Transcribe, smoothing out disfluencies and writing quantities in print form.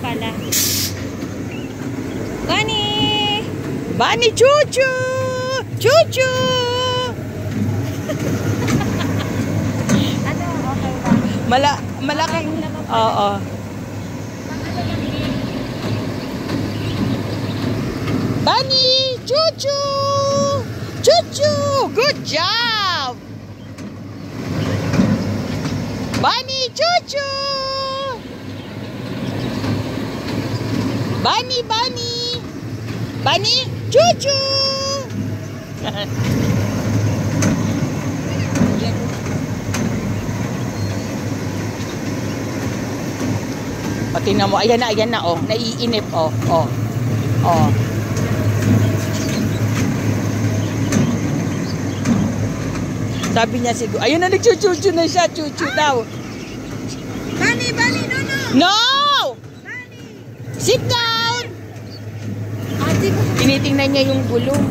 pala. Bunny! Bunny, chuchu! Chuchu! Ano, okay lang. Malaking... Oo. Bunny! Chuchu! Chuchu! Good job! Bunny! Chuchu! Bunny! Bunny! Bunny! Chuchu! O, tingnan mo. Ayan na, oh. Naiinip, oh. Oh. Oh. Sabi niya siguro, ayun na, nagchuchuchu na siya. Chuchu daw. Bunny, Bunny, no! No! Bunny! Sit down! Ate ko. Tinitingnan niya yung gulong.